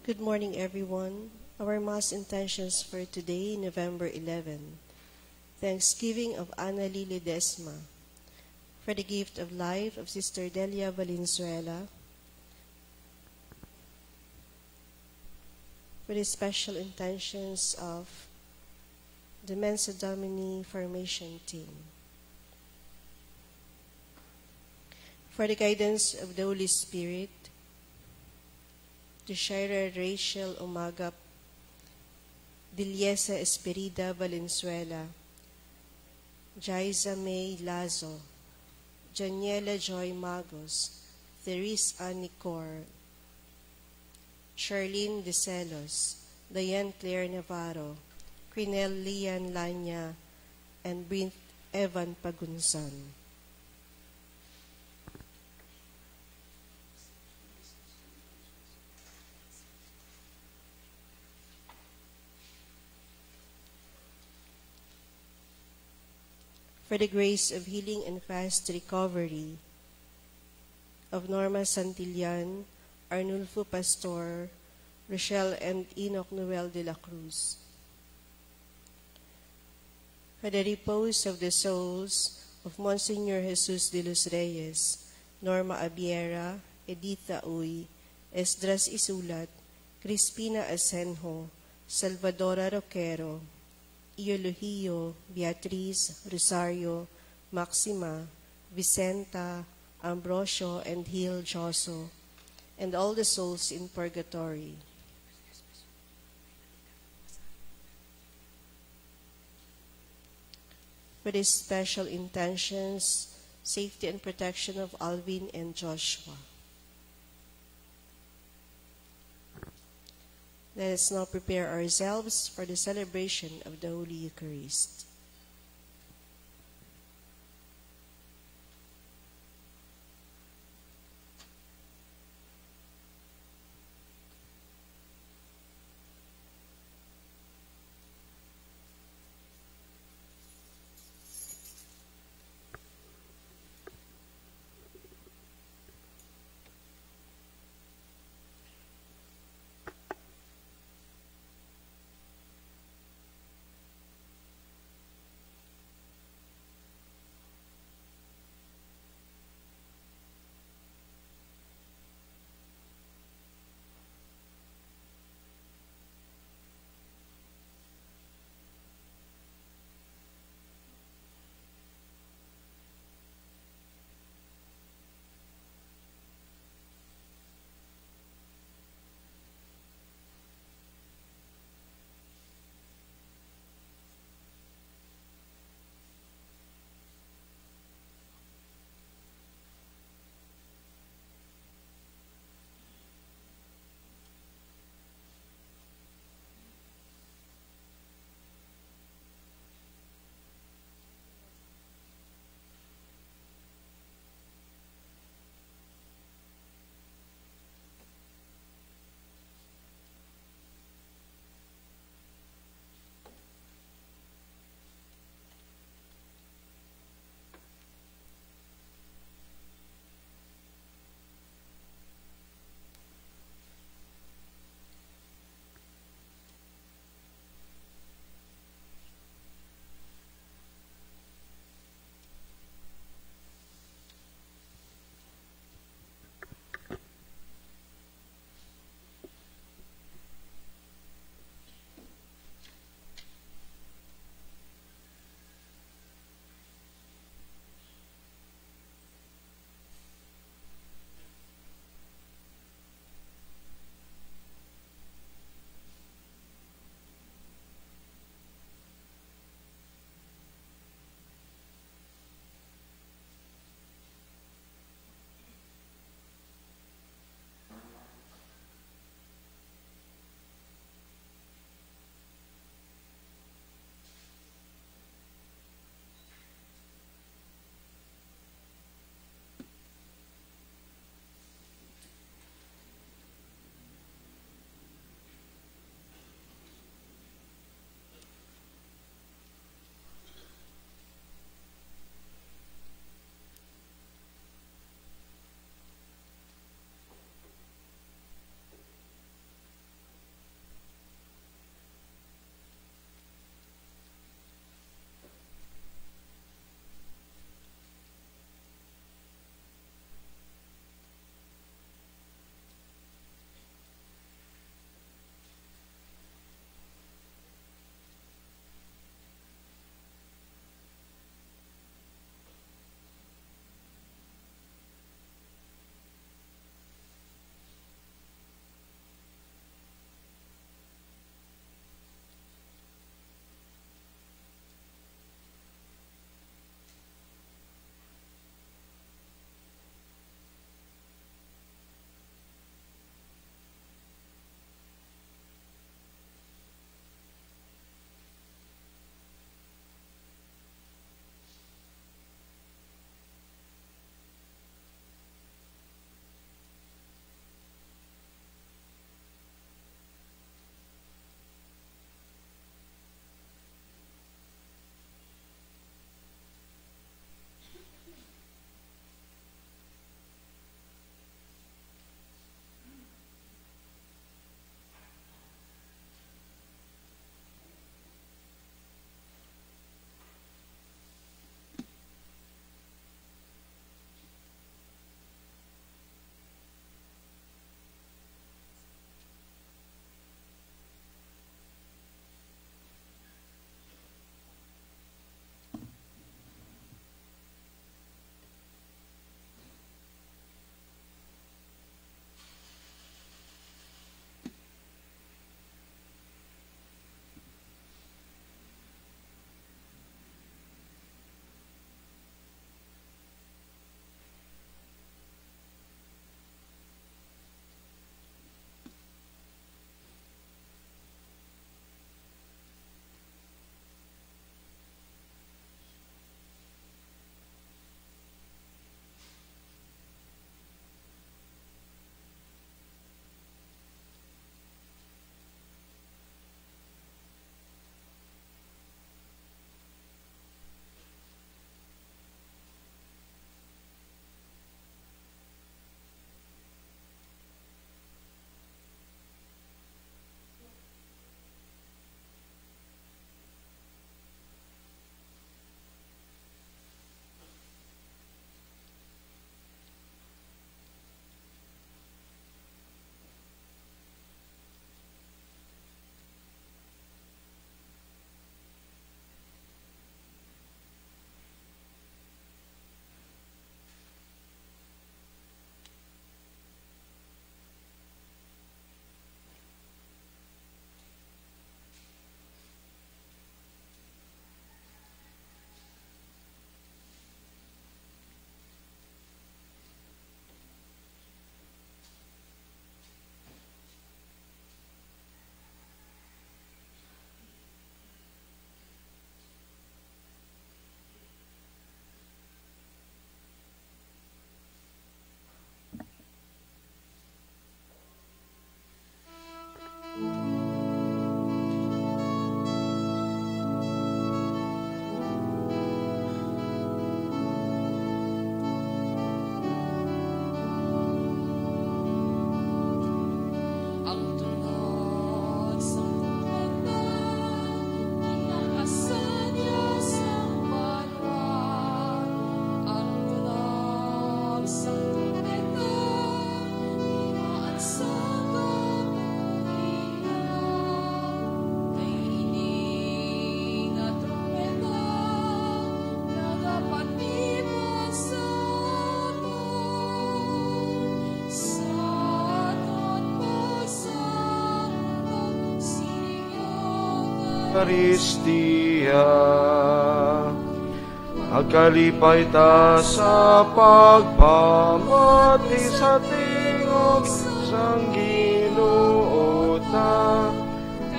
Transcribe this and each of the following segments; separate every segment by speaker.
Speaker 1: Good morning, everyone. Our Mass intentions for today, November 11, Thanksgiving of Ana Lee Ledesma, for the gift of life of Sister Delia Valenzuela, for the special intentions of the Mensa Domini formation team, for the guidance of the Holy Spirit, to Shira Rachel Umagap, Diliesa Esperida Valenzuela, Jaiza May Lazo, Janiela Joy Magos, Therese Anicor, Charlene De Celos, Diane Claire Navarro, Crinel Lian Lanya, and Brent Evan Pagunsan. For the grace of healing and fast recovery of Norma Santillan, Arnulfo Pastor, Rochelle and Enoch Noel de la Cruz. For the repose of the souls of Monsignor Jesus de los Reyes, Norma Abiera, Editha Uy, Esdras Isulat, Crispina Asenjo, Salvadora Roquero, Eulogio, Beatriz, Rosario, Maxima, Vicenta, Ambrosio, and Hil Joso, and all the souls in purgatory. For these special intentions, safety and protection of Alvin and Joshua. Let us now prepare ourselves for the celebration of the Holy Eucharist.
Speaker 2: Eucharistia. Agkalipay ta sa pagpamati sa tingog sang Ginoo ta.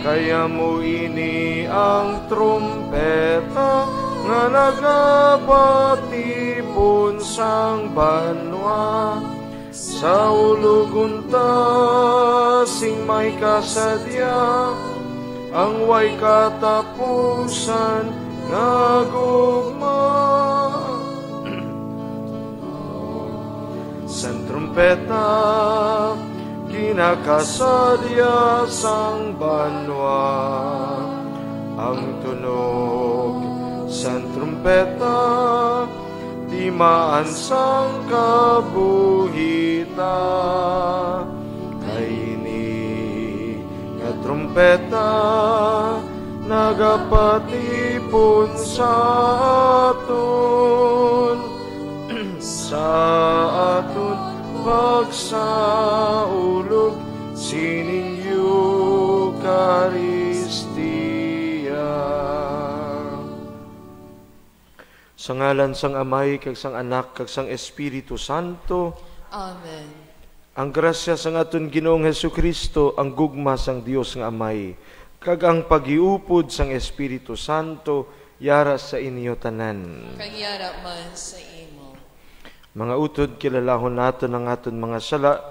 Speaker 2: Kaya mo ini ang trumpeta nga nagabatipon sang banwa. Sa ulugon ta sing may kasadya, ang way katapusan nga gugma. Sang trumpeta kinakasadya sang banwa, ang tunog sang trumpeta di maansang kabuhita. Kaini nga trumpeta nagapatipon sa aton sa aton pagsaulog sining Eucharistia. Sa ngalan sang Amay, kag sang Anak, kag sang Espiritu Santo.
Speaker 3: Amen.
Speaker 2: Ang grasya sang aton Ginoong Hesukristo, ang gugma sang Dios nga Amay, kag ang pagiupod sang Espiritu Santo, yara sa inyo tanan.
Speaker 3: Kagyara man sa imo.
Speaker 2: Mga utod, kilalahon naton ang aton mga sala,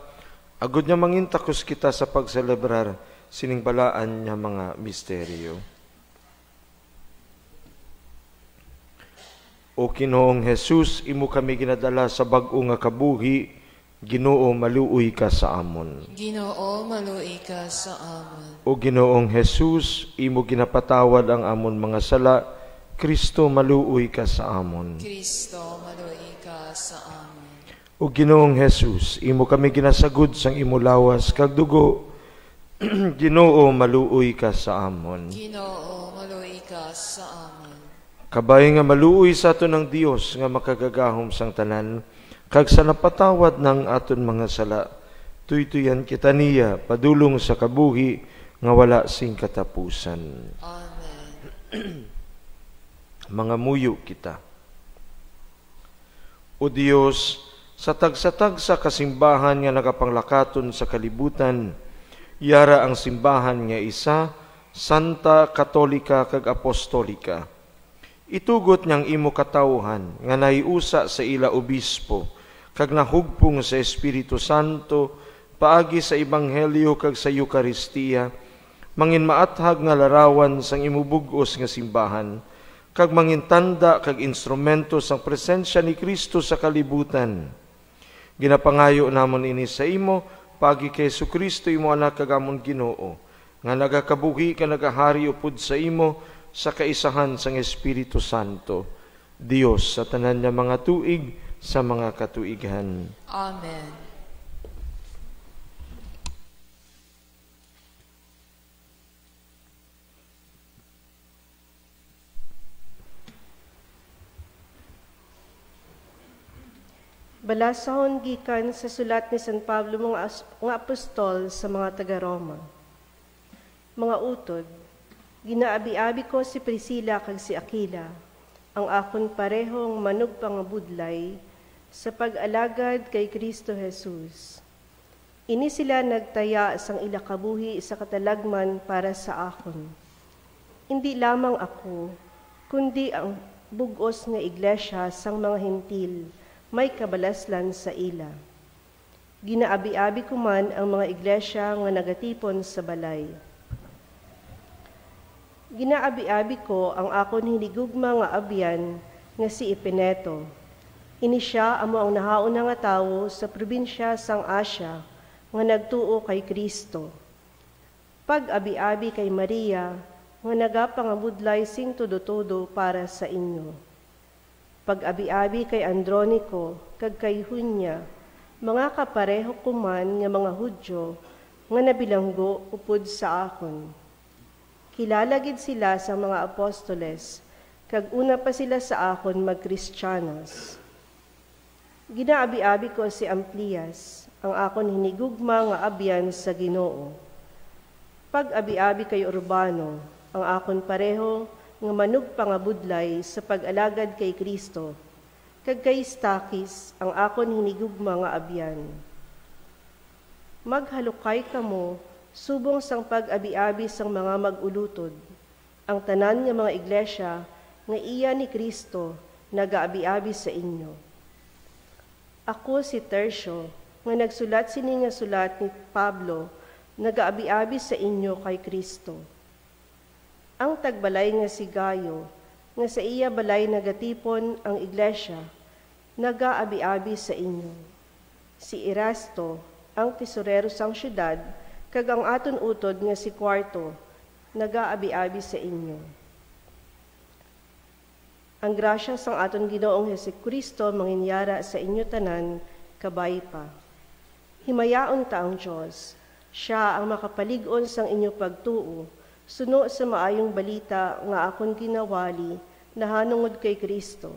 Speaker 2: agud niya mangintakos kita sa pagselebrar sining balaan niya mga misteryo. O Ginoong Jesus, imo kami ginadala sa bag-o nga kabuhi, Ginoo, maluoy ka sa amon.
Speaker 3: Ginoo, maluoy ka sa amon.
Speaker 2: O Ginoong Jesus, imo ginapatawad ang amon mga sala, Kristo, maluoy ka sa amon.
Speaker 3: Kristo, maluoy ka sa amon.
Speaker 2: O Ginoong Jesus, imo kami ginasagud sang imo lawas kag dugo, Ginoo, maluoy ka sa amon.
Speaker 3: Ginoo, maluoy ka sa amon.
Speaker 2: Kabay nga maluoy sa aton ng Dios nga makagagahom sang tanan, kag sa napatawad ng aton mga sala, tuytuyan kita niya padulong sa kabuhi nga wala sing katapusan.
Speaker 3: Amen.
Speaker 2: Mga muyo kita. O Dios, sa tagsatag sa kasimbahan nga nagapanglakaton sa kalibutan, yara ang simbahan nga isa, Santa, Katolika, kag Apostolika. Itugot niyang imo katawhan nga naiusa sa ila obispo kag nahugpong sa Espiritu Santo paagi sa Ebanghelyo kag sa Eucharistia, mangin maathag nga larawan sang imo bug-os nga simbahan kag mangin tanda kag instrumento sang presensya ni Kristo sa kalibutan. Ginapangayo namon ini sa imo paagi kay Jesucristo imo anak kag amon Ginoo nga nagakabuhi ka nagahari upod sa imo sa kaisahan sang Espiritu Santo, Dios sa tanan niya mga tuig sa mga katuigan.
Speaker 3: Amen.
Speaker 1: Balasahon gikan sa sulat ni San Pablo mga apostol sa mga taga-Roma. Mga utod, ginaabi-abi ko si Priscilla kag si Aquila, ang akon parehong manugpangabudlay sa pag-alagad kay Kristo Jesus. Ini sila nagtaya sang ila kabuhi sa katalagman para sa akon. Hindi lamang ako, kundi ang bugos nga iglesia sang mga hentil, may kabalaslan sa ila. Ginaabi-abi ko man ang mga iglesia nga nagatipon sa balay. Ginaabi-abi ko ang akon hinigugma nga abyan nga si Epeneto. Ini siya amo ang nahauna nga tawo sa probinsya sang Asya nga nagtuo kay Kristo. Pag-abi-abi kay Maria nga nagapangabudlay sing todo-todo para sa inyo. Pag-abi-abi kay Andronico kag kay Junia, mga kapareho kuman nga mga Hudyo nga nabilanggo upod sa akon. Kilala gid sila sa mga apostoles, kag una pa sila sa akon magkristyanos. Ginaabi-abi ko si Amplias, ang akon hinigugma nga abyan sa Ginoo. Pag-abi-abi kay Urbano, ang akon pareho nga manugpangabudlay sa pag-alagad kay Kristo, kag kay Stakis ang akon hinigugma nga abyan. Maghalukay kamo, subong sang pag-abi-abi sang mga mag-ulutod, ang tanan nga mga iglesia nga iya ni Kristo nagaabi-abi sa inyo. Ako si Tercio, nga nagsulat sini nga sulat ni Pablo, nagaabi-abi sa inyo kay Kristo. Ang tagbalay nga si Gayo, nga sa iya balay nagatipon ang iglesia, nagaabi-abi sa inyo. Si Erasto, ang tesorero sang syudad, kag ang aton utod nga si Quarto, nagaabi-abi sa inyo. Ang grasya sang aton Ginoong Hesukristo manginyara sa inyo tanan, kabay pa. Himayaon ta ang Diyos, siya ang makapalig-on sang inyo pagtuo, suno sa maayong balita nga akon ginawali nahanungod kay Kristo.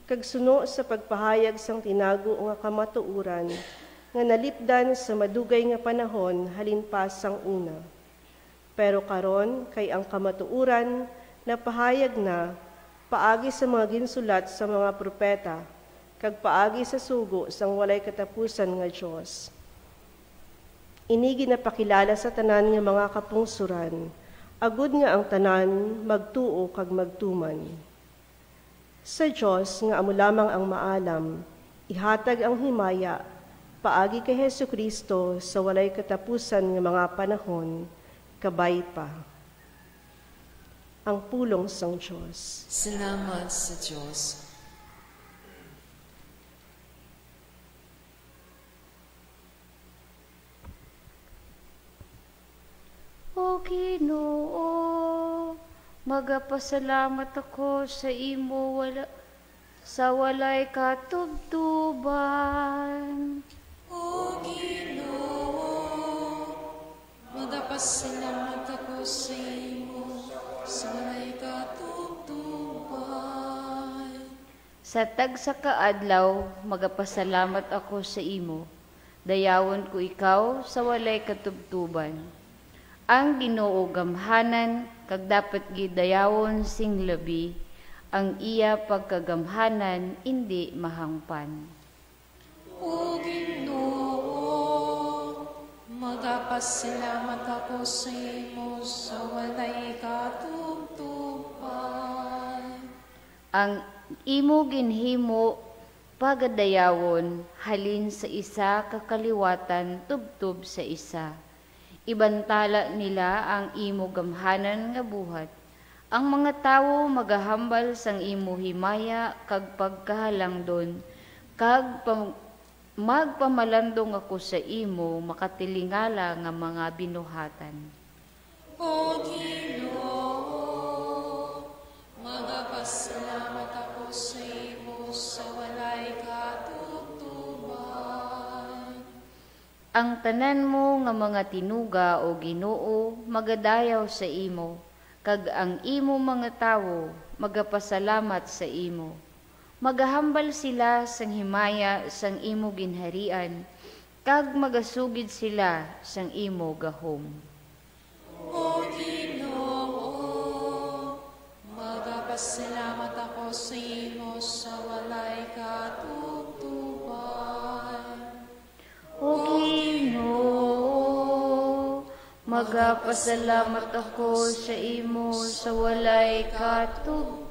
Speaker 1: Kag suno sa pagpahayag sang tinago nga kamatuuran, nga nalipdan sa madugay nga panahon halinpas sang una. Pero karon kay ang kamatuuran na pahayag na paagi sa mga ginsulat sa mga propeta, kag paagi sa sugo sang walay katapusan nga Dios. Ini ginapakilala sa tanan nga mga kapungsuran, agud nga ang tanan magtuo kag magtuman. Sa Dios nga amo lamang ang maalam, ihatag ang himaya paagi kay Hesukristo sa walay katapusan nga mga panahon, kabay pa. Ang pulong sang Dios.
Speaker 3: Salamat sa Diyos.
Speaker 4: O Ginoo, magapasalamat ako sa imo sa walay katubtuban.
Speaker 3: O Ginoo, magapasalamat ako sa imo sa walay katubtuban.
Speaker 4: Sa tagsa kaadlaw, magapasalamat ako sa imo. Dayawon ko ikaw sa walay katubtuban. Ang Ginoo gamhanan, kag dapat gidayawon sing labi, ang iya pagkagamhanan indi mahangpan.
Speaker 3: O Ginoo, magapasalamat ako sa imo sa walay katubtuban.
Speaker 4: Ang imo ginhimo pagadayawon halin sa isa kakaliwatan tubtub sa isa. Ibantala nila ang imo gamhanan nga buhat. Ang mga tawo magahambal sang imo himaya kag pagkahalangdon, kag magpamalandong ako sa imo makatilingala nga mga binuhatan.
Speaker 3: O Ginoo, magapasalamat ako sa imo sa walay katubtuban.
Speaker 4: Ang tanan mo nga mga tinuga o Ginoo magadayaw sa imo, kag ang imo mga tawo magapasalamat sa imo. Magahambal sila sang himaya sang imo ginharian, kag magasugid sila sang imo gahom.
Speaker 3: O Ginoo, magapasalamat ako sa imo sa walay katubtuban.
Speaker 4: O Ginoo, magapasalamat ako sa imo sa walay katubtuban.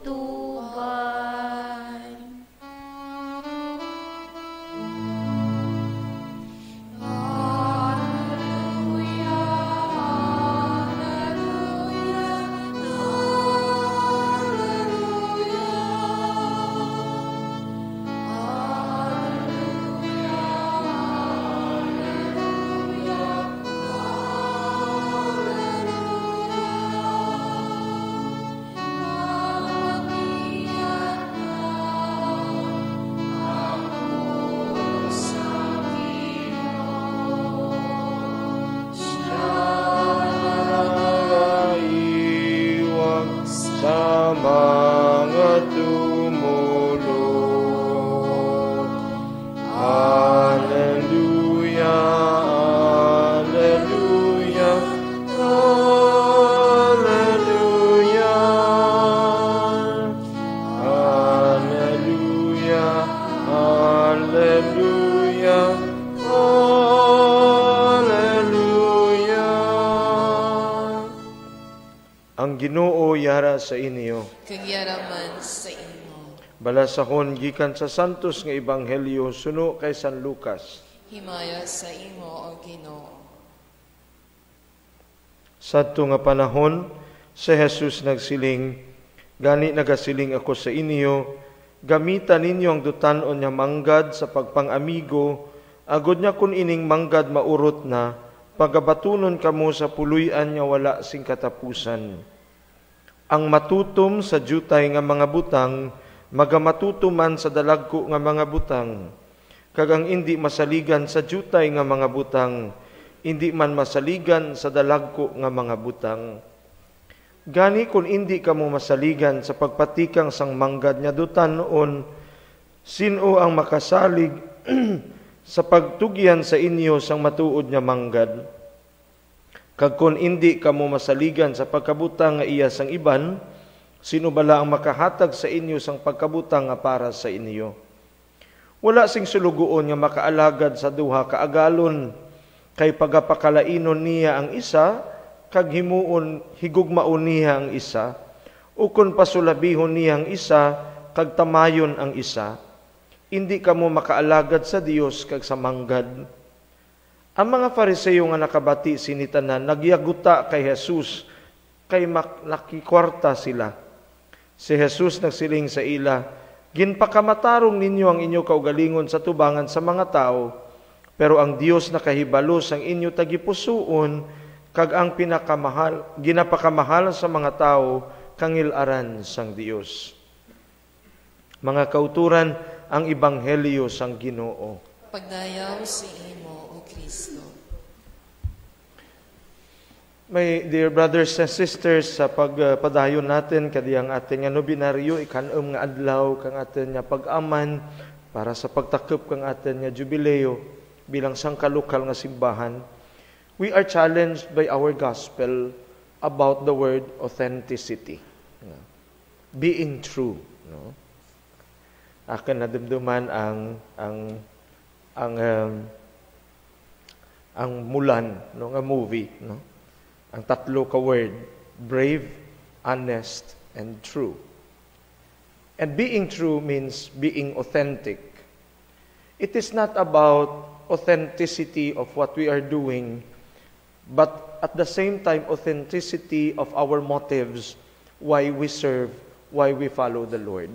Speaker 2: Ginoo yara sa inyo.
Speaker 3: Kagyaraman sa imo.
Speaker 2: Balasakon gikan sa santos nga ebanghelyo suno kay San Lucas.
Speaker 3: Himaya sa imo, O Ginoo.
Speaker 2: Sadto nga panahon, si Jesus nagsiling, gani nagasiling ako sa inyo, gamitan ninyo ang dutanon niya manggad sa pagpangamigo, agod niya kun ining manggad maurot na, pagabatunon kamo sa puluyan niya wala sing katapusan. Ang matutom sa jutay nga mga butang, magamatutuman sa dalagko nga mga butang. Kagang hindi masaligan sa jutay nga mga butang, hindi man masaligan sa dalagko nga mga butang. Gani kung hindi kamo masaligan sa pagpatikang sang manggad niya dutanon, sino ang makasalig sa pagtugyan sa inyo sang matuod niya manggad? Kag kung hindi kamo masaligan sa pagkabutang nga iya sang iban, sino bala ang makahatag sa inyo sang pagkabutang nga para sa inyo? Wala sing sulugoon nga makaalagad sa duha ka agalon, kay pagapakalainon niya ang isa, kag himuon higugmaon niya ang isa, o kun pasulabihon niya ang isa, kag tamayon ang isa. Hindi kamo makaalagad sa Dios kag sa manggad. Ang mga Fariseo nga nakabati sinitanan, nagyaguta kay Jesus, kay nakikwarta sila. Si Jesus nagsiling sa ila, ginpakamatarong ninyo ang inyo kaugalingon sa tubangan sa mga tao, pero ang Dios nakahibalos ang inyo tagipusoon, kag ang ginapakamahal sa mga tao, kangilaran sang Dios. Mga kauturan, ang ebanghelyo sang Ginoo.
Speaker 3: Pagdayaw sa imo, O Kristo.
Speaker 2: My dear brothers and sisters, sa pagpadayon natin kadiyang ating nobinaryo, ikanom nga adlaw kang atin nga pag-aman para sa pagtakop kang atin nga jubileo bilang sangkalokal nga simbahan, we are challenged by our gospel about the word authenticity. Being true. No? Akin nadumduman ang Mulan, no, nga movie, no? Ang tatlo ka word, brave, honest, and true. And being true means being authentic. It is not about authenticity of what we are doing, but at the same time, authenticity of our motives, why we serve, why we follow the Lord.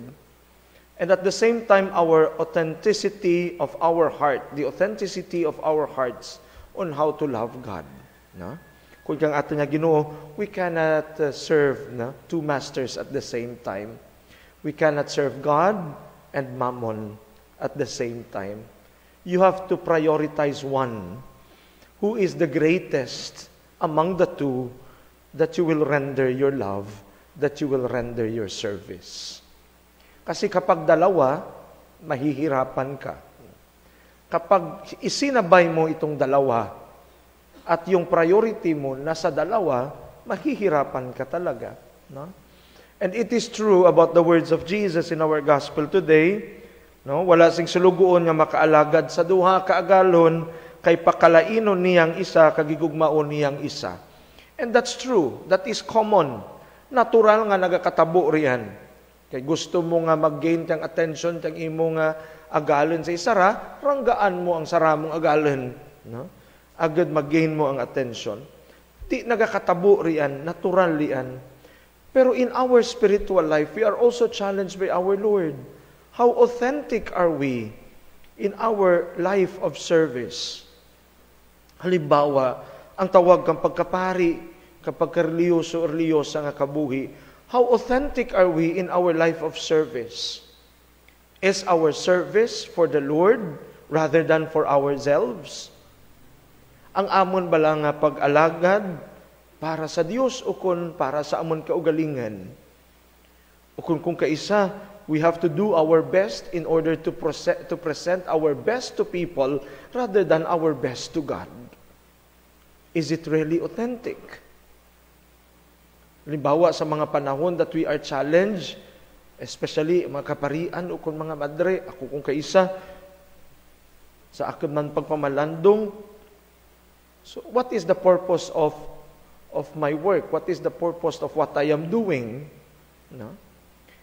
Speaker 2: And at the same time, our authenticity of our heart, the authenticity of our hearts on how to love God. No? Kung kang ato nga Ginoo, we cannot serve two masters at the same time. We cannot serve God and Mammon at the same time. You have to prioritize one. Who is the greatest among the two that you will render your love, that you will render your service? Kasi kapag dalawa, mahihirapan ka. Kapag isinabay mo itong dalawa, at yung priority mo nasa dalawa, mahihirapan ka talaga. No? And it is true about the words of Jesus in our gospel today. No? Wala sing sulugoon nga makaalagad sa duha ka agalon, kay pakalainon niyang isa, kagigugmaon niyang isa. And that's true. That is common. Natural nga nagakatabo riyan. Kay gusto mo nga mag-gain kang attention, kang imo nga agalon sa isara, ranggaan mo ang saramong agalon. No? Agad mag-gain mo ang attention. Di nagakatabo riyan, natural riyan. Pero in our spiritual life, we are also challenged by our Lord. How authentic are we in our life of service? Halimbawa, ang tawag kang pagkapari, kapag kareliyoso o reliyosa nga kabuhi, how authentic are we in our life of service? Is our service for the Lord rather than for ourselves? Ang amon bala nga pag-alagad para sa Dios o kun para sa amon kaugalingan? O kung kaisa, we have to do our best in order to present our best to people rather than our best to God. Is it really authentic? Halimbawa sa mga panahon that we are challenged, especially mga kaparian o kung mga madre, ako kung kaisa, sa akin man pagpamalandong. So what is the purpose of of my work? What is the purpose of what I am doing? No?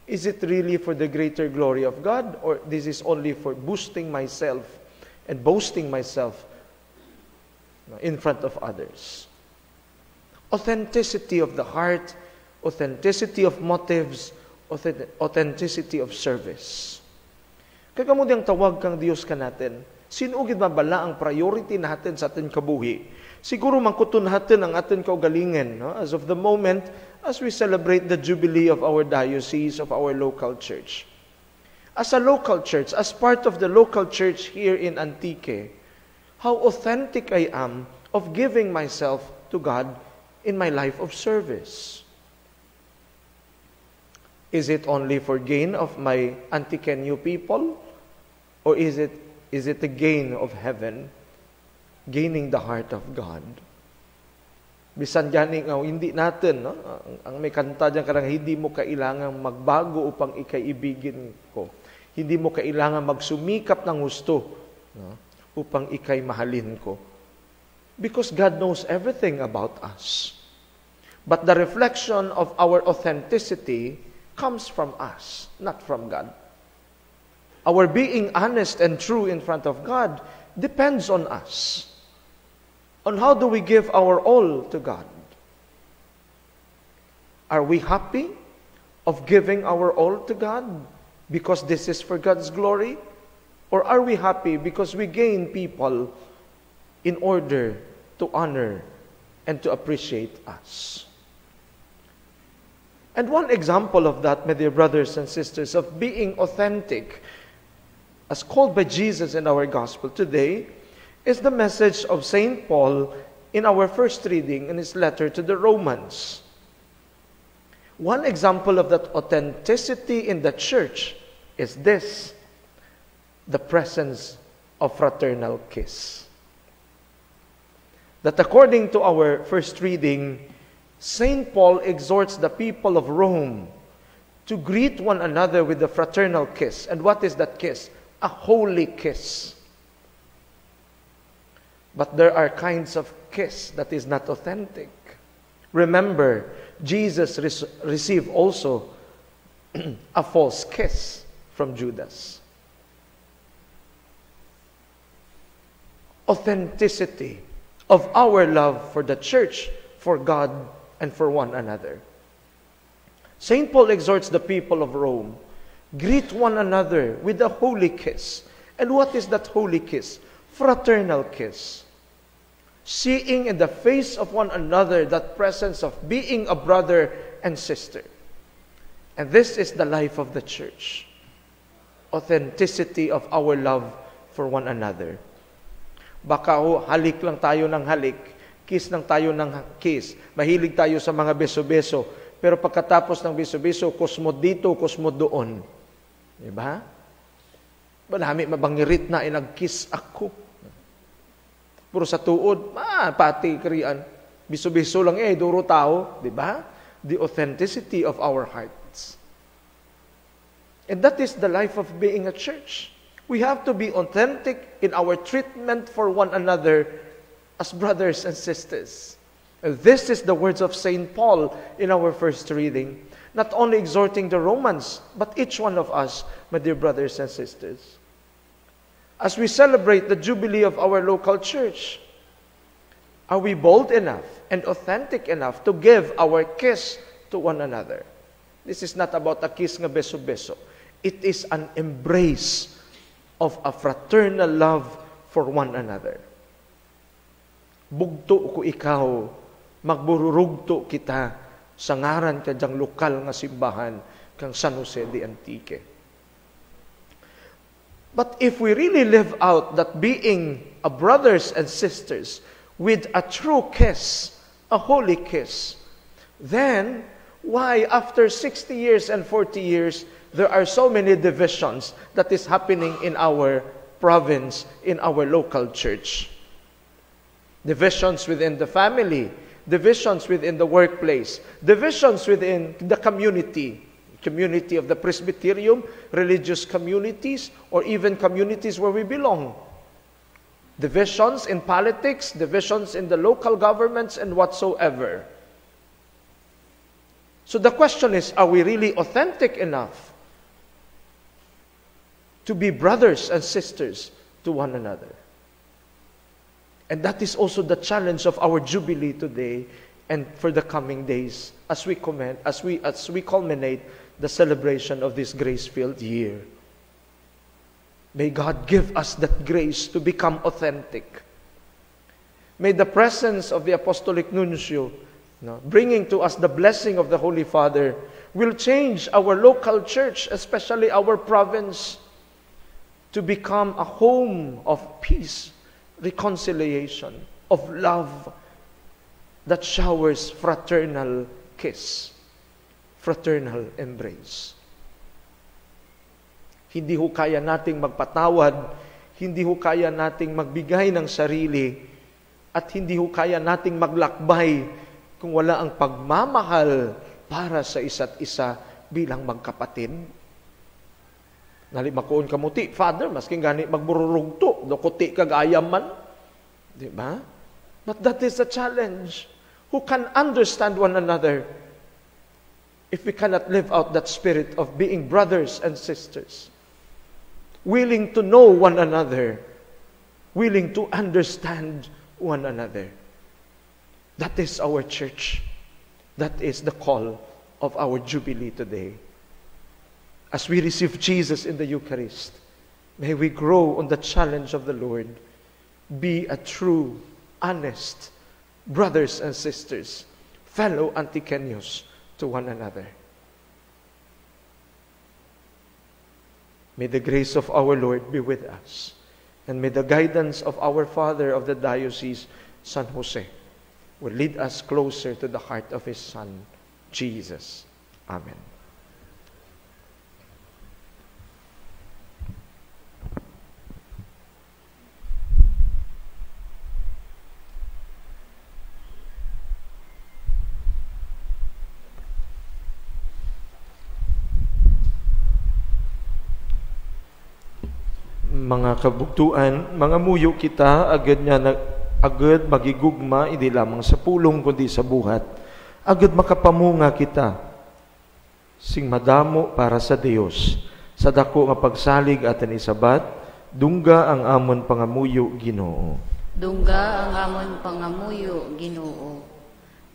Speaker 2: Is it really for the greater glory of God, or this is only for boosting myself and boasting myself in front of others? Authenticity of the heart, authenticity of motives, authenticity of service. Kaya mo diyang tawag kang Diyos ka natin. Sinugid mabala ang priority natin sa atin kabuhi. Siguro mangkuton natin ang atin kaugalingin, no? As of the moment, as we celebrate the jubilee of our diocese, of our local church. As a local church, as part of the local church here in Antique, how authentic I am of giving myself to God in my life of service. Is it only for gain of my Antiqueño people? Or is it the gain of heaven, gaining the heart of God? Bisan gani nga hindi natin, no? Ang may kanta diyan karang hindi mo kailangang magbago upang ikay-ibigin ko. Hindi mo kailangan magsumikap ng gusto, no? Upang ikay mahalin ko. Because God knows everything about us. But the reflection of our authenticity comes from us, not from God. Our being honest and true in front of God depends on us. On how do we give our all to God? Are we happy of giving our all to God because this is for God's glory? Or are we happy because we gain people in order to honor and to appreciate us? And one example of that, my dear brothers and sisters, of being authentic, as called by Jesus in our gospel today, is the message of St. Paul in our first reading in his letter to the Romans. One example of that authenticity in the church is this: the presence of fraternal kiss. That according to our first reading, St. Paul exhorts the people of Rome to greet one another with a fraternal kiss. And what is that kiss? A holy kiss. But there are kinds of kiss that is not authentic. Remember, Jesus received also a false kiss from Judas. Authenticity of our love for the church, for God, and for one another. St. Paul exhorts the people of Rome, greet one another with a holy kiss. And what is that holy kiss? Fraternal kiss. Seeing in the face of one another that presence of being a brother and sister. And this is the life of the church. Authenticity of our love for one another. Baka halik lang tayo ng halik, kiss lang tayo ng kiss, mahilig tayo sa mga beso-beso, pero pagkatapos ng beso-beso, kusmod dito, kusmod doon. Diba? Marami mabangirit na nag-kiss ako. Puro sa tuod, pati kriyan. Biso-biso lang duro tao. Diba? The authenticity of our hearts. And that is the life of being a church. We have to be authentic in our treatment for one another as brothers and sisters. And this is the words of St. Paul in our first reading. Not only exhorting the Romans, but each one of us, my dear brothers and sisters. As we celebrate the jubilee of our local church, are we bold enough and authentic enough to give our kiss to one another? This is not about a kiss nga beso-beso. It is an embrace of a fraternal love for one another. Bugto ko ikaw, magbururugto kita sa ngaran kadyang lokal nga simbahan kang San Jose de Antique. But if we really live out that being a brothers and sisters with a true kiss, a holy kiss, then why after 60 years and 40 years, there are so many divisions that is happening in our province, in our local church? Divisions within the family, divisions within the workplace, divisions within the community of the Presbyterium, religious communities, or even communities where we belong. Divisions in politics, divisions in the local governments, and whatsoever. So the question is, are we really authentic enough to be brothers and sisters to one another? And that is also the challenge of our Jubilee today and for the coming days as we culminate the celebration of this grace-filled year. May God give us that grace to become authentic. May the presence of the Apostolic Nuncio, bringing to us the blessing of the Holy Father, will change our local church, especially our province, to become a home of peace, reconciliation, of love that showers fraternal kiss, fraternal embrace. Hindi ho kaya nating magpatawad, hindi ho kaya nating magbigay ng sarili, at hindi ho kaya nating maglakbay kung wala ang pagmamahal para sa isa't isa bilang magkapatid. Nalimakoon kamuti, Father, masking gani magbururugto, dokuti kagayam man. Di ba? But that is a challenge. Who can understand one another if we cannot live out that spirit of being brothers and sisters? Willing to know one another, willing to understand one another. That is our church. That is the call of our Jubilee today. As we receive Jesus in the Eucharist, may we grow on the challenge of the Lord. Be a true, honest brothers and sisters, fellow Antiqueños to one another. May the grace of our Lord be with us, and may the guidance of our Father of the Diocese, San Jose, will lead us closer to the heart of His Son, Jesus. Amen. Mga kabugtuan, mga muyo kita, agad magigugma, hindi lamang sa pulong, kundi sa buhat. Agad makapamunga kita, sing madamo para sa Dios. Sa dako nga pagsalig atan isabat, dungga ang amon pangamuyo Ginoo.
Speaker 4: Dungga ang amon pangamuyo Ginoo.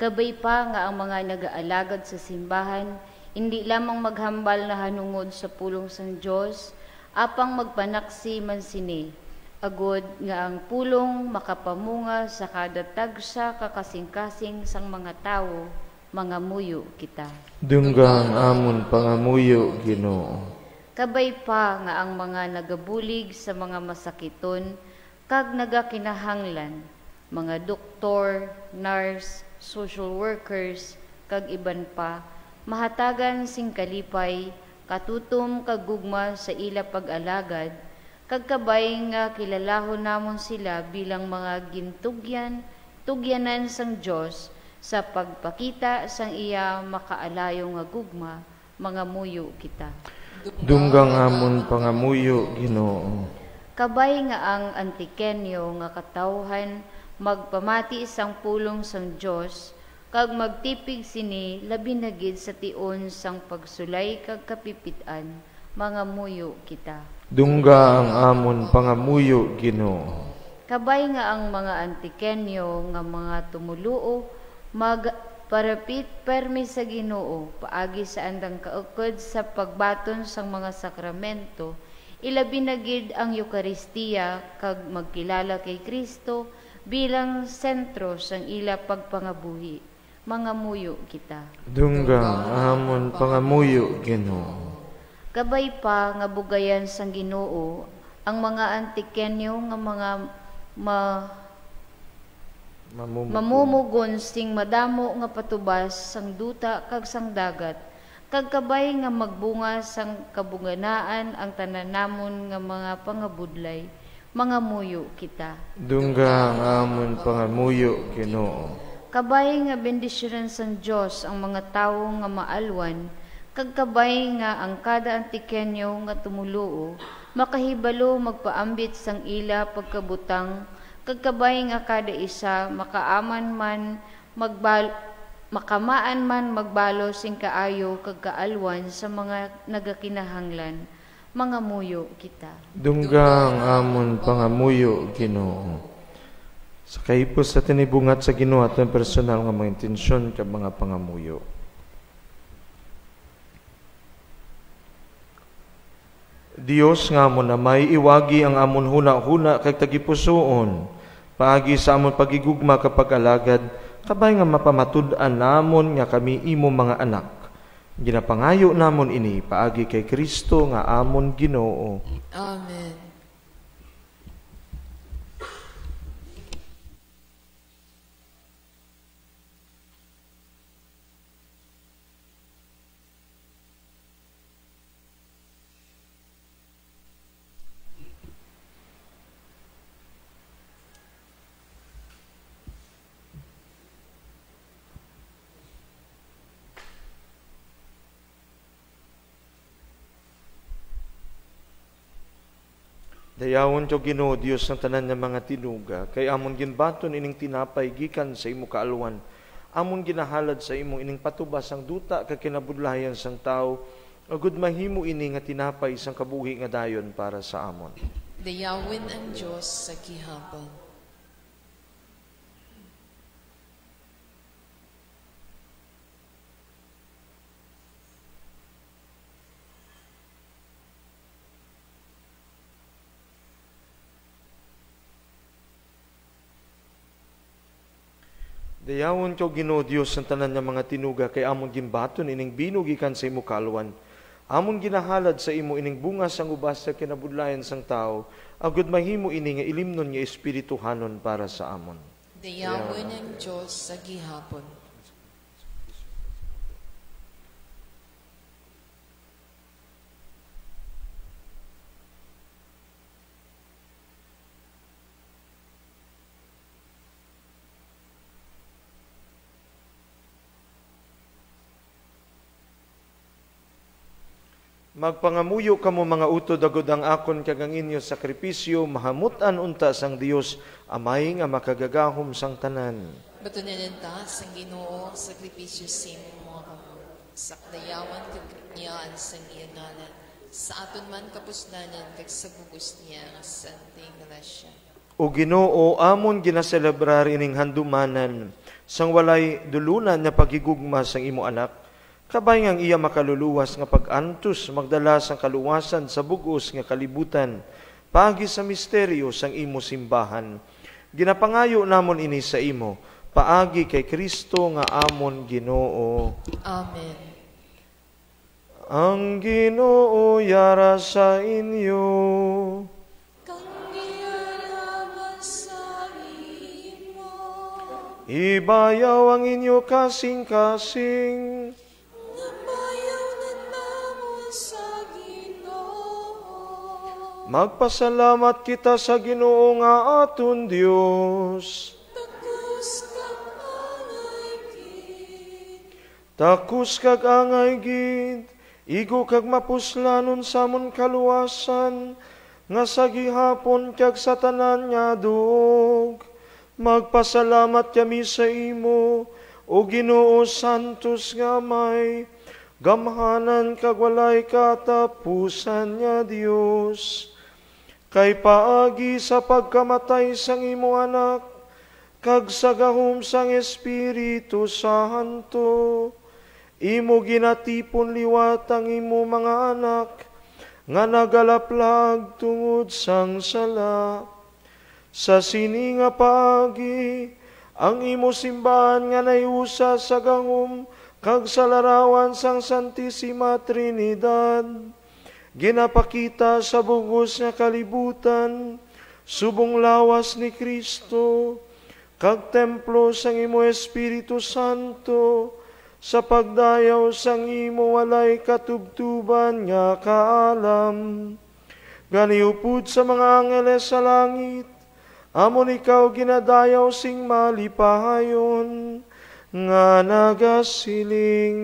Speaker 4: Kabay pa nga ang mga nag-aalagad sa simbahan, hindi lamang maghambal na hanungod sa pulong sang Dios, apang magpanaksi man sini, agod nga ang pulong makapamunga sa kada tagsa kakasing-kasing sang mga tao, mga muyo kita.
Speaker 2: Dungga ang amon pangamuyo Ginoo.
Speaker 4: Kabay pa nga ang mga nagabulig sa mga masakiton, kag nagakinahanglan, mga doktor, nurse, social workers, kag iban pa, mahatagan sing kalipay, katutom kagugma sa ila pag-alagad, kagkabay nga kilalahon namon sila bilang mga tugyanan sang Diyos sa pagpakita sang iya makaalayo nga gugma, mga muyo kita.
Speaker 2: Dunggang amon pangamuyo Ginoo.
Speaker 4: Kabay nga ang Antiqueño nga katawhan magpamati sang pulong sang Diyos, kag magtipig sini labi na gid sa tion sang pagsulay kag kapipitan, mga muyo kita.
Speaker 2: Dungga ang amon pangamuyo Ginoo.
Speaker 4: Kabay nga ang mga Antiqueño nga mga tumuluo magparapit permi sa Ginoo paagi sa andang kaukod sa pagbaton sang mga sakramento, ilabi na gid ang Eukaristiya kag magkilala kay Kristo bilang sentro sang ila pagpangabuhi, mga muyo kita.
Speaker 2: Dungga amon pangamuyo Ginoo.
Speaker 4: Kabay pa nga bugayan sang Ginoo ang mga Antiqueño nga mga mamumugon sing madamo nga patubas sang duta kag sang dagat, kag kabay nga magbunga sang kabunganaan ang tanan namon nga mga pangabudlay, mga muyo kita.
Speaker 2: Dungga ang amon pangamuyo Ginoo.
Speaker 4: Kabay nga bendisyonan sang Dios ang mga tawo nga maalwan, kag kabay nga ang kada Antiqueño nga tumuluo makahibalo magpaambit sang ila pagkabutang, kag kabay nga kada isa makaaman man makamaan man magbalo sing kaayo kag kaalwan sa mga nagakinahanglan, mga muyo kita.
Speaker 2: Dunggang amon pangamuyo, Ginoo. Sa kahipos sa tinibungat sa Ginoo at ng personal nga mga intensyon kag mga pangamuyo. Dios nga amon na may iwagi ang amon huna-huna kag tagipusoon, paagi sa amon pagigugma kapag alagad, kabay nga mapamatud-an namon nga kami imo mga anak. Ginapangayo namon ini paagi kay Kristo nga amon Ginoo.
Speaker 3: Amen.
Speaker 2: Dayawon ko Ginoo Dios ng tanan nga mga tinuga, kay amon ginbaton ining tinapay gikan sa imo kaalwan. Amon ginahalad sa imo ining patubas ang duta kag kinabudlayan sang tao, agud mahimo ini nga tinapay sang kabuhi nga dayon para sa amon.
Speaker 3: Dayawin ang Diyos sa gihapon.
Speaker 2: Dayawon ko Ginoo Dios ng tanan nga mga tinuga, kay amon ginbaton ining binog gikan sa imo kaalwan. Amon ginahalad sa imo ining bunga sang ubas sa kinabudlayan sang tao, agud mahimo ini nga ilimnon nga espirituhanon para sa amon.
Speaker 3: Dayawin ang Diyos sa gihapon.
Speaker 2: Magpangamuyo kamo mga utod agud ang akon kag ang inyo sakripisyo, mahamutan unta sang Dios, amay nga makagagahom sang tanan.
Speaker 3: Batunanan ta sang Ginoo sakripisyo sa mga kamot. Sakdayawan kag niyaan sang iyang ngalan. Sa aton man kapusnanan kag sa bugos niya nga santing grasya.
Speaker 2: O Ginoo, amon ginaselebrar ining handumanan sang walay dulunan nga pagigugma sang imo anak. Kabay ngang iya makaluluwas nga pag-antos magdala sang kaluwasan sa bugos nga kalibutan, pagi sa misteryo sang imo simbahan. Ginapangayo namon ini sa imo, paagi kay Kristo nga amon Ginoo.
Speaker 3: Amen.
Speaker 2: Ang Ginoo yara sa inyo. Ibayaw ang inyo kasing-kasing. Magpasalamat kita sa Ginoo nga aton Dios. Takus kag angay gid, igo kag mapuslanon samon kaluwasan, nga sa gihapon kag sa tanan nga duog. Magpasalamat kami sa imo, o Ginoo Santos nga may, gamhanan kag walay katapusan nga Dios. Kay paagi sa pagkamatay sang imo anak, kag sa gahom sang Espiritu Santo, imo ginatipon liwat ang imo mga anak, nga nagalaplag tungod sang sala. Sa sini nga paagi, ang imo simbahan nga nayusa sa gahom, kag sa larawan sang Santisima Trinidad, ginapakita sa bugos nga kalibutan, subong lawas ni Kristo, kag templo sang imo Espiritu Santo, sa pagdayaw sang imo walay katubtuban nga kaalam. Ganiupod sa mga angeles sa langit, amon ikaw ginadayaw sing malipahayon, nga nagasiling.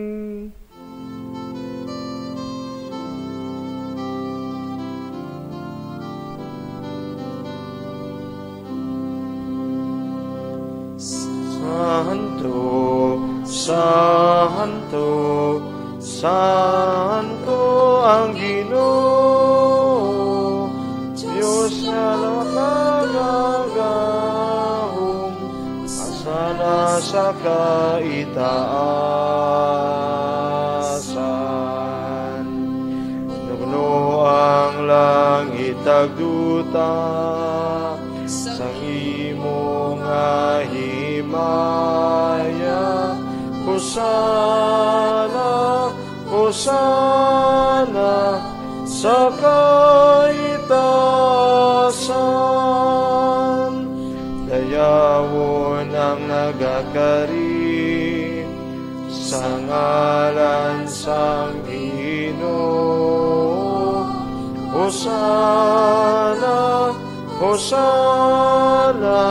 Speaker 2: Santo, Santo, Santo ang Ginoo, Diyos na nakagagahong, asana sa kaitaasan. Nuno ang langit agduta, sang imo nga himaya. Hosana, Hosana sa kaitaasan. Dayawon ang nagakari sa ngalan sang Ginoo. Hosana, Hosana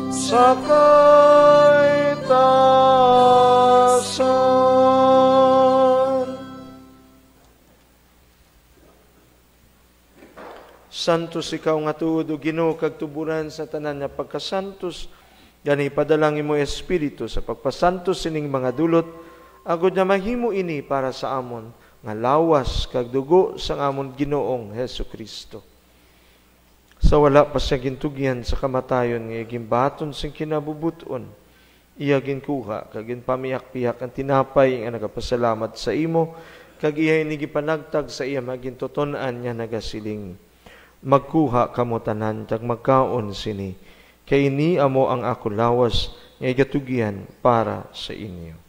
Speaker 2: sa kaitaasan. Santos ikaw nga tuod o Ginoo kag tuburan sa tanan nga pagkasantos, gani padalang imo Espiritu sa pagpasantos sining mga dulot, agod na mahimo ini para sa amon nga lawas kag dugo sang amon Ginoong Hesukristo. Sa wala pa siya gintugyan sa kamatayon nga gimbaton sing kinabubuton, iya ginkuha kag ginpamiyak-piyak ang tinapay nga nagapasalamat sa imo, kag iya inigipanagtag sa iya magintuton-an nga nagasiling. Magkuha kamo tanan kag magkaon sini, kay ini amo ang ako lawas nga igatugyan para sa inyo.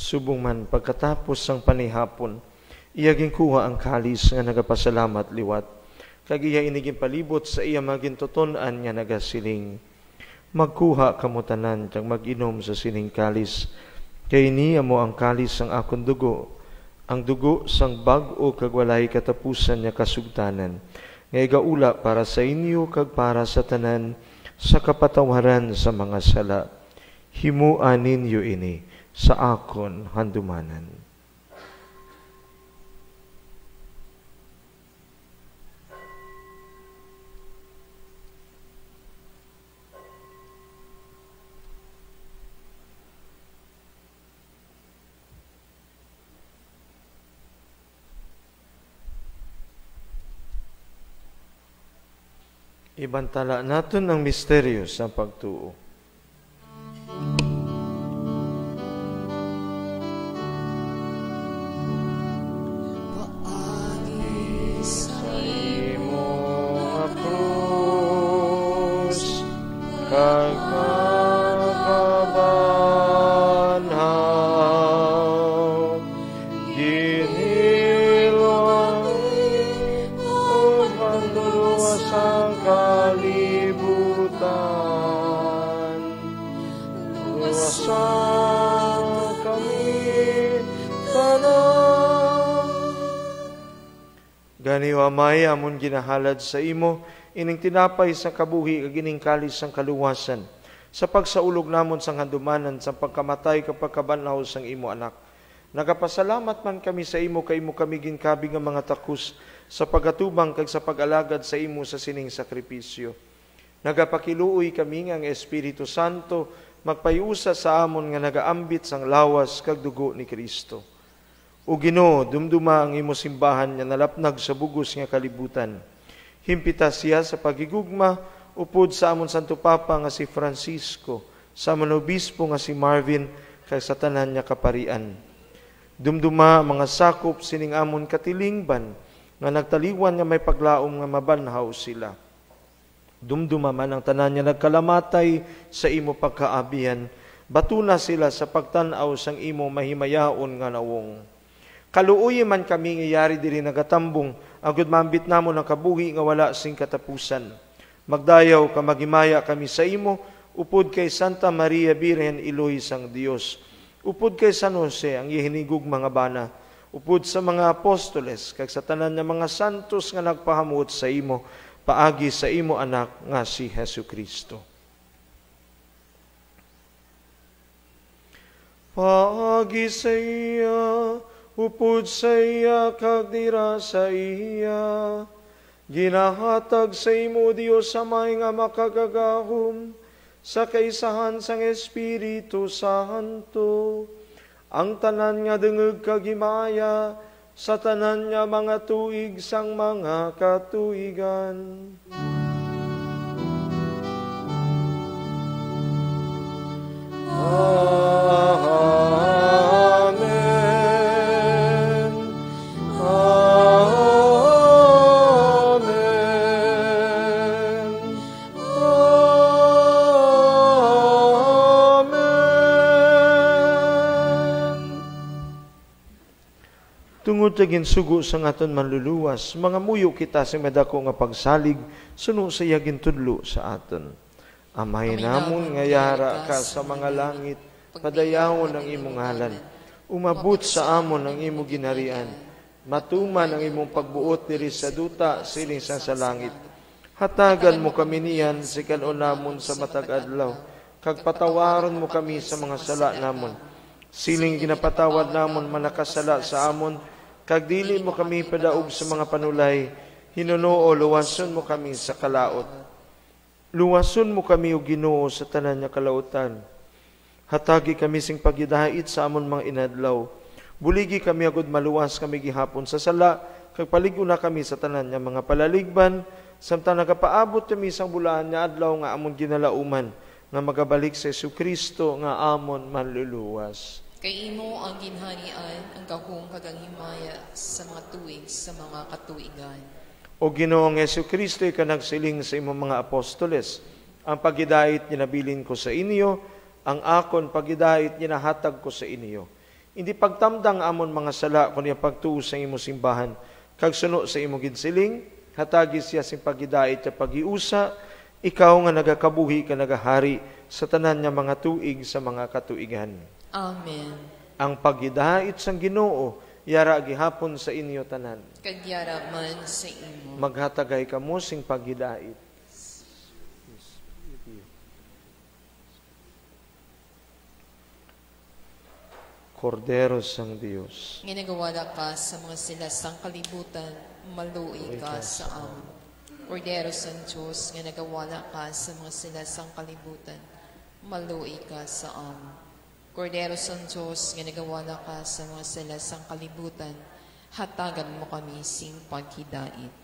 Speaker 2: Subong man pagkatapos sang panihapon, iya ginkuha ang kalis nga nagapasalamat liwat, kag iya iniging palibot sa iya magintuton-an nga nagasiling. Magkuha kamo tanan kag mag-inom sa sining kalis, kay ini amo ang kalis sang akon dugo, ang dugo sang bag-o kag walay katapusan nga kasugtanan, nga igaula para sa inyo kag para sa tanan sa kapatawaran sa mga sala. Himuan ninyo ini sa akon handumanan. Ibantala natin ang misteryo sa pagtuo. Kagkabanhaw, ginilwang, o manduluwas ang kalibutan. Luwasan kami tanan. Gani amay amon ginahalad sa imo, ining tinapay sa kabuhi kag ining kalis sang kaluwasan, sa pagsaulog namon sang handumanan sa pagkamatay kapag kabanhaw sang imo anak. Nagapasalamat man kami sa imo kay imo kami ginkabi nga mga takus sa pagatubang kag sa pag-alagad sa imo sa sining sakripisyo. Nagapakiluoy kami nga ang Espiritu Santo magpayusa sa amon nga nagaambit sang lawas kag dugo ni Kristo. O Ginoo, dumduma ang imo simbahan nga nalapnag sa bugos nga kalibutan. Himpita siya sa pagigugma upod sa amon Santo Papa nga si Francisco, sa amon obispo nga si Marvin, kay sa tanan niya kaparian. Dumduma mga sakop sining amon katilingban, nga nagtaliwan nga may paglaom nga mabanhaw sila. Dumduma man ang tanan niya nagkalamatay sa imo pagkaabihan, batuna sila sa pagtanaw sang imo mahimayaon nga nawong. Kaluoy man kami ngayari diri nagatambong, agud mambit namon ang kabuhi nga wala sing katapusan. Magdayaw ka magimaya kami sa imo, upod kay Santa Maria Birhen Iloy sang Dios, upod kay San Jose ang ihinigug mga bana, upod sa mga apostoles, kag sa tanan nga mga santos nga nagpahamot sa imo, paagi sa imo anak nga si Hesukristo. Paagi sa iya, upod sa iya, kag dira sa iya, ginahatag sa imo Dios Amay nga makagagahom, sa kaisahan sang Espiritu Santo, ang tanan nga dengeg kagimaya, sa tanan nga mga tuig sang mga katuigan. Amen. Amen. Amen. Tungod tagin sugo sa ngaton manluluwas, mga muyo kita sa medako nga pagsalig, suno sa yagin tudlo sa aton. Amay namon nga yara ka sa mga langit, padayawon ang imong ngalan. Umabot sa amon ang imong ginharian. Matuman ang imong pagbuot diri sa duta, siling sa langit. Hatagan mo kami niyan, si kanunamon sa matag adlaw. Kag patawaron mo kami sa mga sala namon. Siling ginapatawad namon manakasala sa amon, kag dili mo kami padaog sa mga panulay, hinuno luwason mo kami sa kalaot. Luwason mo kami o Ginoo sa tanan nga kalautan. Hatagi kami sing pagidahit sa amon mga inadlaw. Buligi kami agud maluwas kami gihapon sa sala, kag palig-una kami sa tanan nga mga palaligban, samtang nagapaabot kami sang bulaan nga adlaw nga amon ginalauman, nga magabalik sa Jesucristo nga amon manluluwas.
Speaker 3: Kay imo ang ginharian, ang gahong kagang himaya sa mga tuig sa mga katuigan.
Speaker 2: O Ginoong Jesucristo, ka nagsiling sa imong mga apostoles, ang pagidait ginabilin ko sa inyo, ang akon pagidait ginahatag ko sa inyo. Hindi pagtamdang amon mga sala, kundi pagtuo sa imo simbahan, kag suno sa imo ginsiling, hatagi siya sing pagidait at pagiusa, ikaw nga nagakabuhi ka nagahari sa tanan nga mga tuig sa mga katuigan.
Speaker 3: Amen.
Speaker 2: Ang pagidait sang Ginoo, yara gihapon sa inyo tanan.
Speaker 3: Kagyara man sa imo.
Speaker 2: Maghatagay kamo sing pagidait. Kordero sang Dios.
Speaker 3: Ginagawala ka sa mga silasang kalibutan, maluoy ka sa amon. Kordero sang Diyos, ginagawala ka sa mga silasang kalibutan, maluoy ka sa amon. Kordero sang Diyos, ginagawala ka sa mga silasang kalibutan, hatagan mo kami sing paghidait.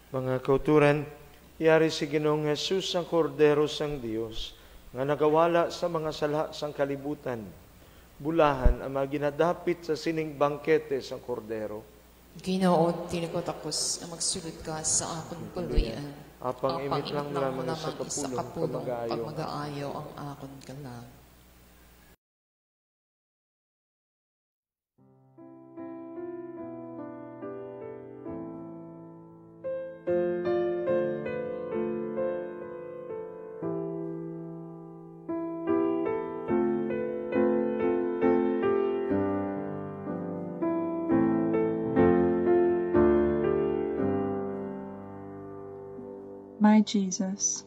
Speaker 2: Mga kauturan, yari si Ginoong Jesus ang Kordero sang Dios, nga nagawala sa mga sala sang kalibutan, bulahan ang mga ginadapit sa sining bangkete sang Kordero.
Speaker 3: Ginoo, tinagpatakos na magsulod ka sa akong puluyan.
Speaker 2: Apang imit lang lamang sa kapulong,
Speaker 3: pag mag-aayaw ang akong kalang.
Speaker 5: My Jesus,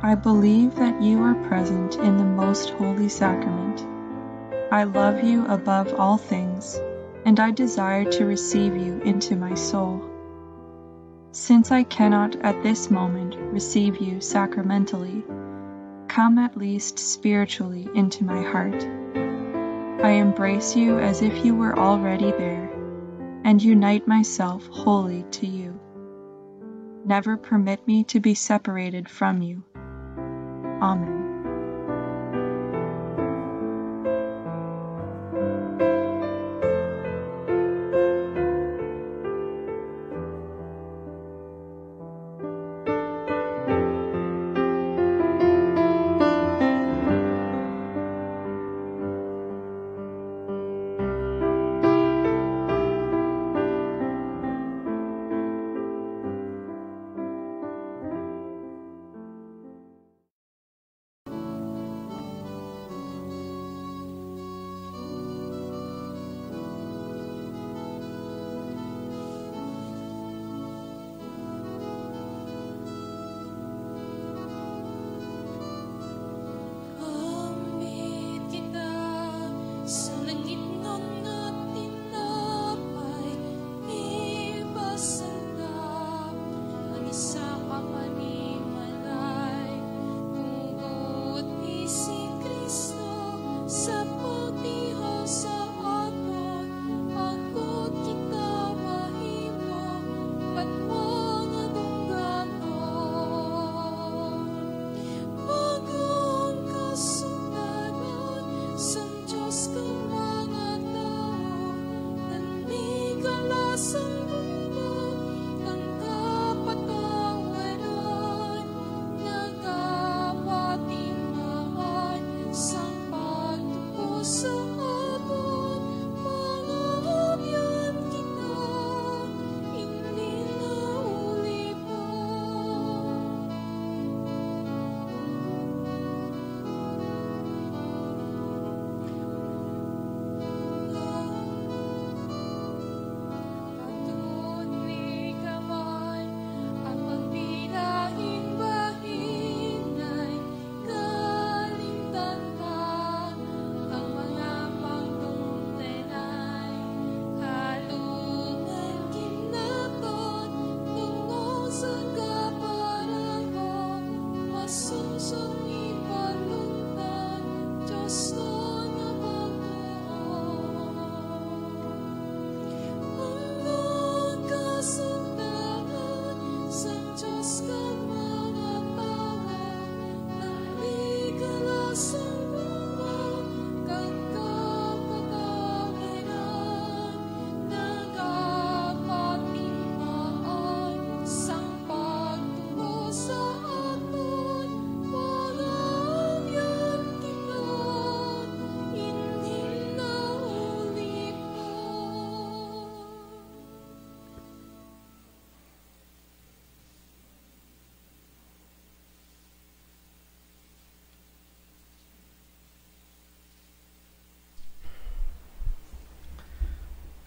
Speaker 5: I believe that you are present in the most holy sacrament. I love you above all things, and I desire to receive you into my soul. Since I cannot at this moment receive you sacramentally, come at least spiritually into my heart. I embrace you as if you were already there, and unite myself wholly to you. Never permit me to be separated from you. Amen.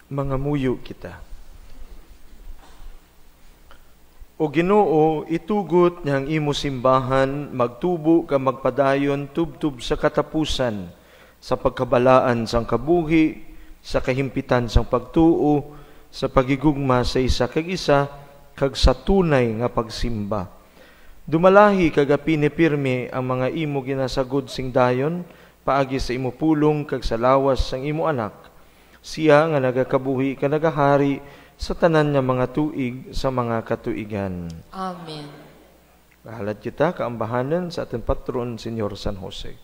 Speaker 2: Mga muyo kita. O Ginoo, itugot niyang imo simbahan, magtubo ka magpadayon tubtub sa katapusan, sa pagkabalaan sang kabuhi, sa kahimpitan sang pagtuo, sa pagigugma sa isa kag isa, kag sa tunay nga pagsimba. Dumalahi kag pinipirme ang mga imo ginasagod sing dayon, paagi sa imo pulong kag sa lawas sang imo anak. Siya nga nagakabuhi ka nagahari sa tanan nga mga tuig sa mga katuigan.
Speaker 3: Amen.
Speaker 2: Kahalad kita kaambahanan sa ating patron, Senyor San Jose.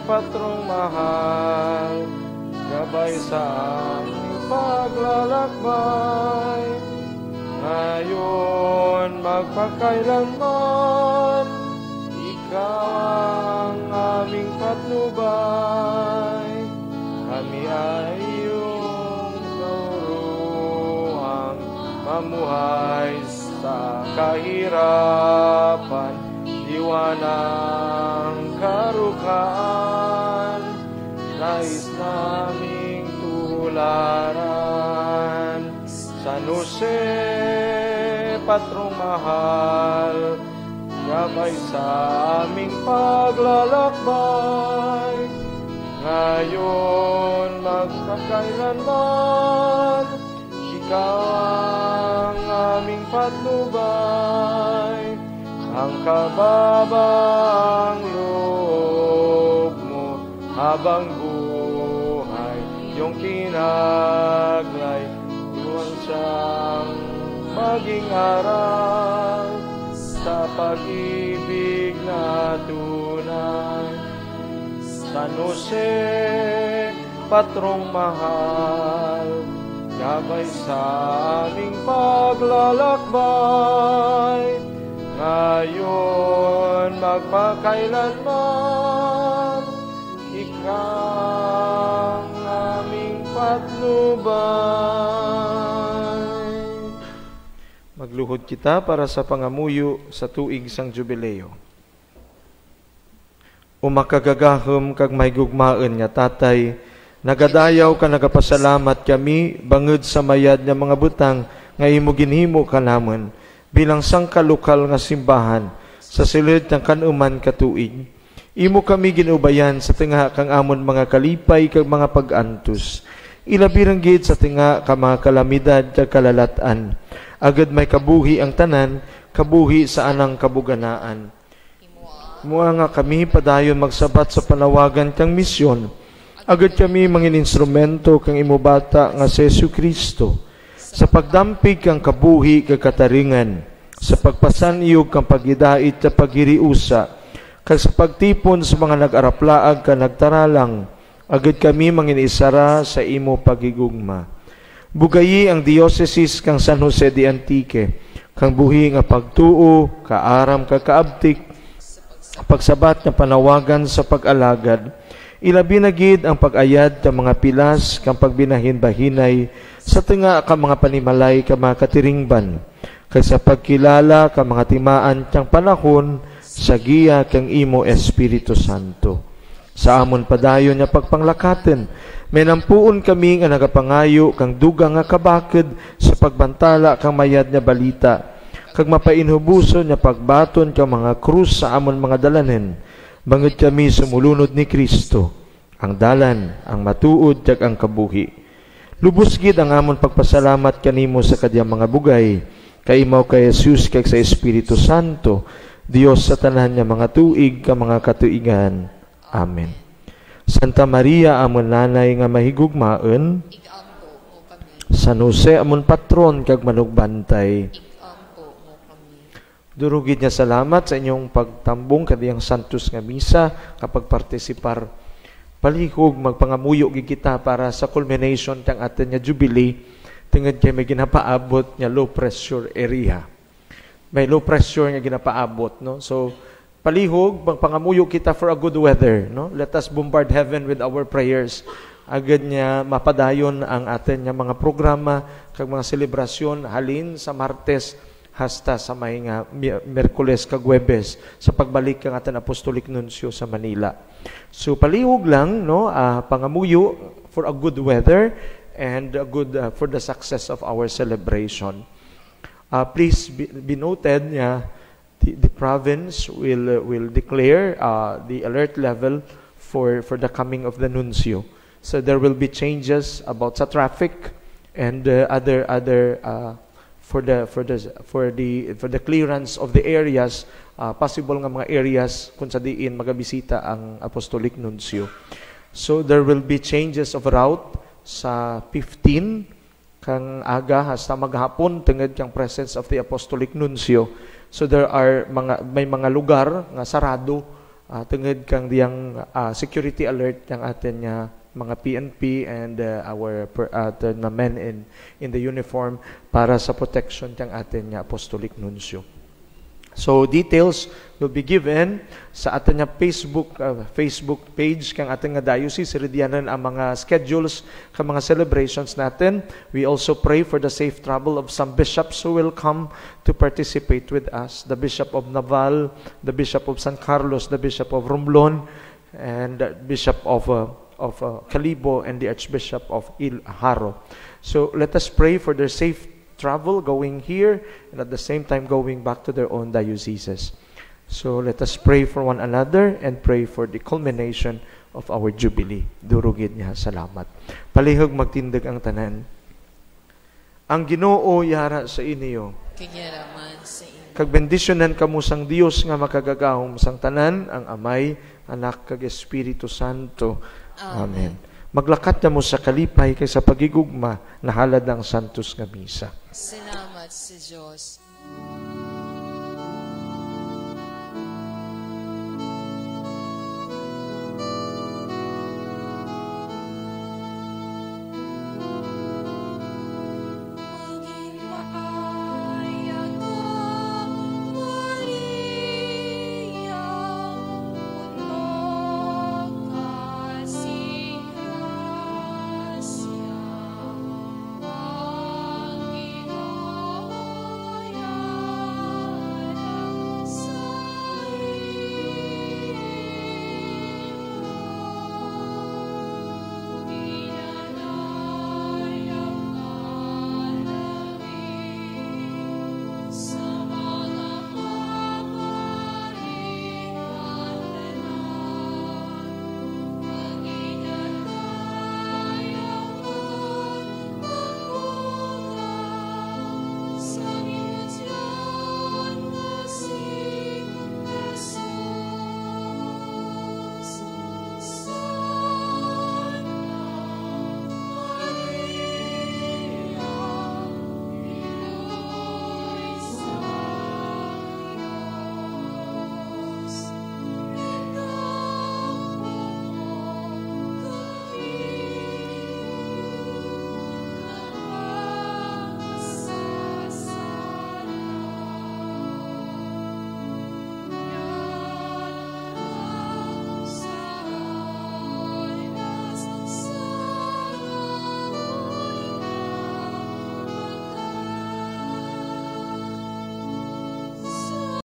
Speaker 2: Patrong mahal, gabay sa aming paglalakbay. Ngayon magpakailanman, ikaw ang aming patnubay. Kami ay iyong turuang mamuhay sa kahirapan, diwa ng karukaan, nais naming tularan. San Jose, patrong mahal, gabay sa aming paglalakbay. Ngayon magpakailanman, ikaw ang aming patnubay. Ang kababang loob mo habang buhay, iyong kinaglay, iwan siyang maging aral sa pag-ibig na tunay. San Jose, patrong mahal, gabay sa aming paglalakbay. Ngayon magpakailanman, ikaw ang aming patnubay. Magluhod kita para sa pangamuyo sa tuig sang jubileo. O makagagahom kag may gugmaen nga tatay, nagadayaw ka nagapasalamat kami bangod sa mayad nga mga butang nga imo ginhimo ka namon bilang sangkalokal nga simbahan sa silid ng kanuman katuig. Imo kami ginubayan sa tinga kang amon mga kalipay kag mga pag-antos. Ilabirang gid sa tinga ka mga kalamidad kag kalalatan. Agad may kabuhi ang tanan, kabuhi sa anang kabuganaan. Mua nga kami padayon magsabat sa panawagan kang misyon. Agad kami mangin instrumento kang imo bata nga si Jesucristo. Sa pagdampig kang kabuhi kag kataringan, sa pagpasaniyog kang pagidait sa paghiriusa, kag sa pagtipon sa mga nag-araplaag ka nagtaralang, agad kami manginisara sa imo pagigugma. Bugayi ang diocese kang San Jose de Antique, kang buhi nga pagtuo, kaaram kaabtik, pagsabat nga panawagan sa pag-alagad, ilabi na gid ang pag-ayad ng mga pilas kang pagbinahin-bahinay sa tinga ka mga panimalay ka mga katiringban, kay sa pagkilala ka mga timaan kang panahon sa giya kang imo Espiritu Santo. Sa amon padayon nga pagpanglakaten, may nampuon kami nga nagapangayo kang dugang nga kabakid sa pagbantala kang mayad nga balita, kag mapainhubuson nga pagbaton kang mga krus sa amon mga dalanen, bangod kami sumulunod ni Kristo, ang dalan, ang matuod, kag ang kabuhi. Lubos gid ang amon pagpasalamat kanimo sa kadyang mga bugay, kay imaw kay Jesus kag sa Espiritu Santo, Dios sa tanan nga mga tuig ka mga katuigan. Amen. Santa Maria, amon nanay nga mahigugmaen,
Speaker 3: Ikampo mo kami.
Speaker 2: San Jose, amon patron kag manugbantay,
Speaker 3: Ikampo mo kami.
Speaker 2: durugid nga salamat sa inyong pagtambong kadiyang santos nga misa kapag partisipar. Palihog magpangamuyo gid kita para sa culmination kang atin nga jubilee, tingad kay may ginapaabot nga low pressure area. May low pressure nga ginapaabot, no? So palihog magpangamuyo kita for a good weather, no? Let us bombard heaven with our prayers agad niya mapadayon ang atin nga mga programa kag mga selebrasyon halin sa Martes hasta sa may nga Miyerkules kag Huwebes sa pagbalik kang atin Apostolic Nuncio sa Manila. So palihog lang no pangamuyo for a good weather and a good for the success of our celebration. Please be noted the province will declare the alert level for the coming of the nuncio. So there will be changes about sa traffic and other for the clearance of the areas, possible nga mga areas kung sa diin magabisita ang Apostolic Nuncio. So there will be changes of route sa 15 kang aga hasta maghapon tungod kang presence of the Apostolic Nuncio. So there are may mga lugar nga sarado tungod kang diyang security alert yang atin nga mga PNP and our the men in the uniform para sa protection ng atin nga Apostolic Nuncio. So details will be given sa atin nga Facebook page kang atin nga diocese. Redianan ang mga schedules kang mga celebrations natin. We also pray for the safe travel of some bishops who will come to participate with us. The Bishop of Naval, the Bishop of San Carlos, the Bishop of Romblon, and the Bishop of Calibo and the Archbishop of Haro. So let us pray for their safe travel going here and at the same time going back to their own dioceses. So let us pray for one another and pray for the culmination of our Jubilee. Durugid niya, salamat. Palihog magtindig ang tanan. Ang Ginoo yara sa inyo.
Speaker 3: Kanyaraman sa inyo.
Speaker 2: Kag bendisyonan kamo sang Dios nga makagagahom sang tanan, ang Amay, Anak kag Espiritu Santo. Amen. Maglakat na mo sa kalipay kay sa pagigugma na halad ng Santos nga Misa.
Speaker 3: Salamat sa Diyos.